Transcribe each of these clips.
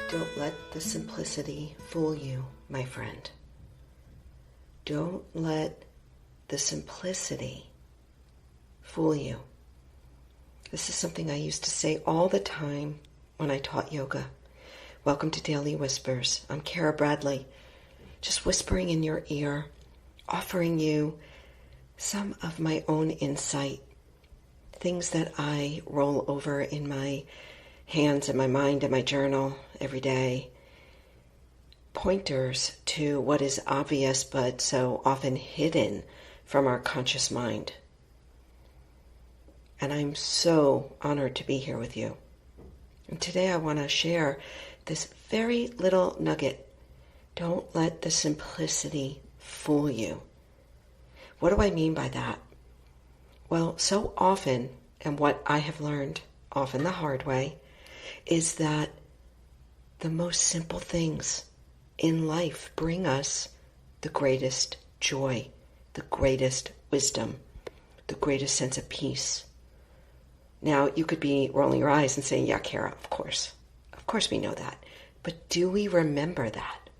Don't let the simplicity fool you, my friend. Don't let the simplicity fool you. This is something I used to say all the time when I taught yoga. Welcome to Daily Whispers. I'm Kara Bradley, just whispering in your ear, offering you some of my own insight, things that I roll over in my hands and my mind and my journal every day, pointers to what is obvious but so often hidden from our conscious mind. And I'm so honored to be here with you. And today I want to share this very little nugget. Don't let the simplicity fool you. What do I mean by that? Well, so often, and what I have learned, often the hard way, is that the most simple things in life bring us the greatest joy, the greatest wisdom, the greatest sense of peace. Now, you could be rolling your eyes and saying, yeah, Kara, of course we know that. But do we remember that?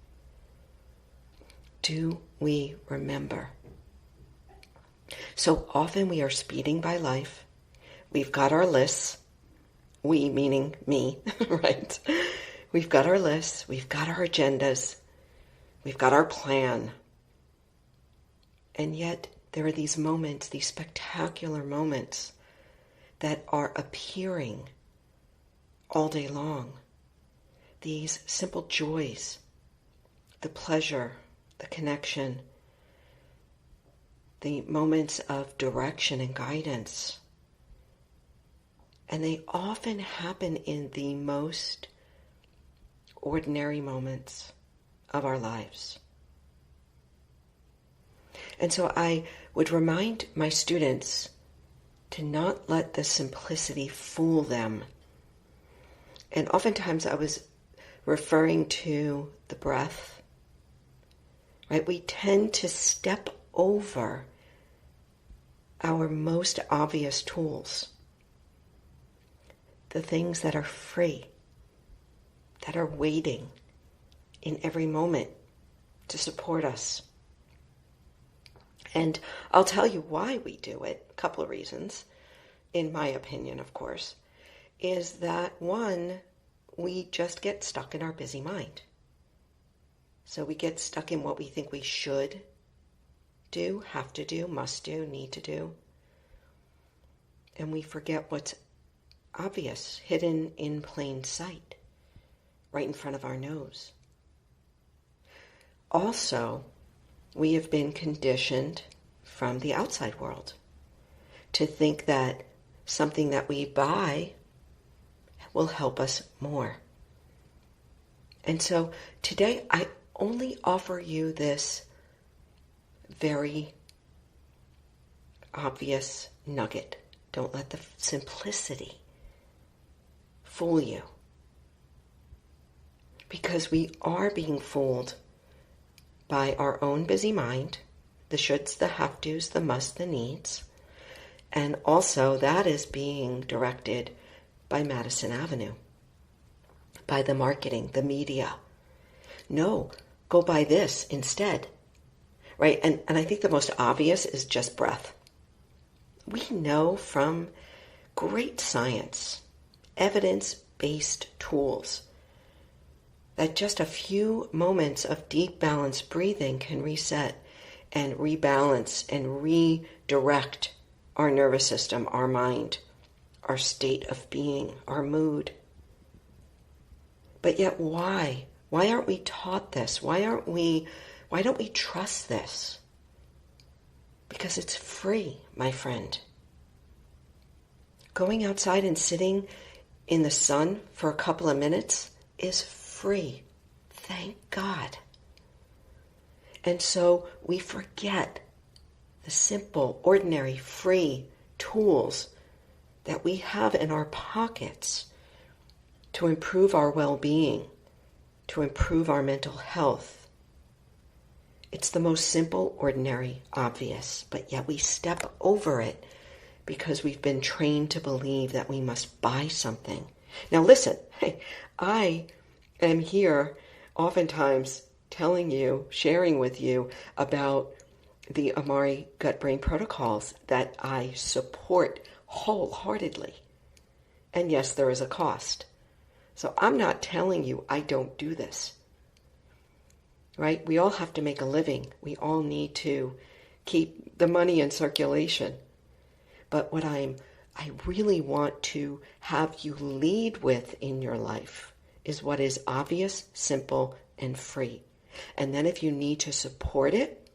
Do we remember? So often we are speeding by life. We've got our lists. We, meaning me, right? We've got our lists. We've got our agendas. We've got our plan. And yet there are these moments, these spectacular moments that are appearing all day long. These simple joys, the pleasure, the connection, the moments of direction and guidance. And they often happen in the most ordinary moments of our lives. And so I would remind my students to not let the simplicity fool them. And oftentimes I was referring to the breath, right? We tend to step over our most obvious tools, the things that are free, that are waiting in every moment to support us. And I'll tell you why we do it. A couple of reasons, in my opinion, of course, is that one, we just get stuck in our busy mind. So we get stuck in what we think we should do, have to do, must do, need to do. And we forget what's obvious, hidden in plain sight, right in front of our nose. Also, we have been conditioned from the outside world to think that something that we buy will help us more. And so today I only offer you this very obvious nugget. Don't let the simplicity fool you. Because we are being fooled by our own busy mind, the shoulds, the have-tos, the musts, the needs. And also that is being directed by Madison Avenue, by the marketing, the media. No, go buy this instead, right? And I think the most obvious is just breath. We know from great science, evidence-based tools, that just a few moments of deep balanced breathing can reset and rebalance and redirect our nervous system, our mind, our state of being, our mood. But yet why? Why aren't we taught this? Why don't we trust this? Because it's free, my friend. Going outside and sitting in the sun for a couple of minutes is free. Thank God. And so we forget the simple, ordinary, free tools that we have in our pockets to improve our well-being, to improve our mental health. It's the most simple, ordinary, obvious, but yet we step over it because we've been trained to believe that we must buy something. Now listen, I am here oftentimes telling you, sharing with you about the Amari Gut Brain protocols that I support wholeheartedly. And yes, there is a cost. So I'm not telling you I don't do this, right? We all have to make a living. We all need to keep the money in circulation. But what I really want to have you lead with in your life is what is obvious, simple, and free. And then if you need to support it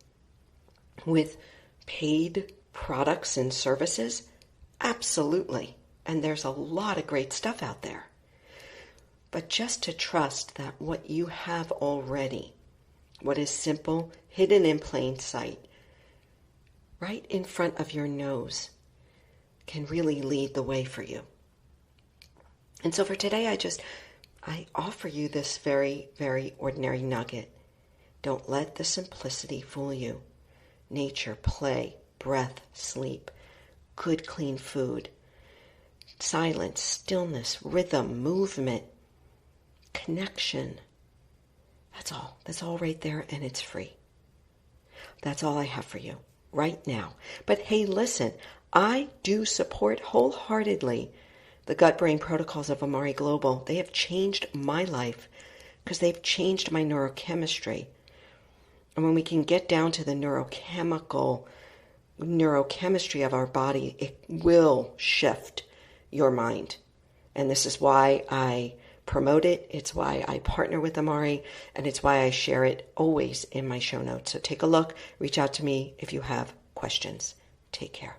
with paid products and services, absolutely. And there's a lot of great stuff out there. But just to trust that what you have already, what is simple, hidden in plain sight, right in front of your nose, can really lead the way for you. And so for today, I offer you this very, very ordinary nugget. Don't let the simplicity fool you. Nature, play, breath, sleep, good, clean food, silence, stillness, rhythm, movement, connection. That's all. That's all right there, and it's free. That's all I have for you right now. But hey, listen, I do support wholeheartedly the Gut Brain protocols of Amari Global. They have changed my life because they've changed my neurochemistry. And when we can get down to the neurochemistry of our body, it will shift your mind. And this is why I promote it. It's why I partner with Amari, and it's why I share it always in my show notes. So take a look, reach out to me if you have questions. Take care.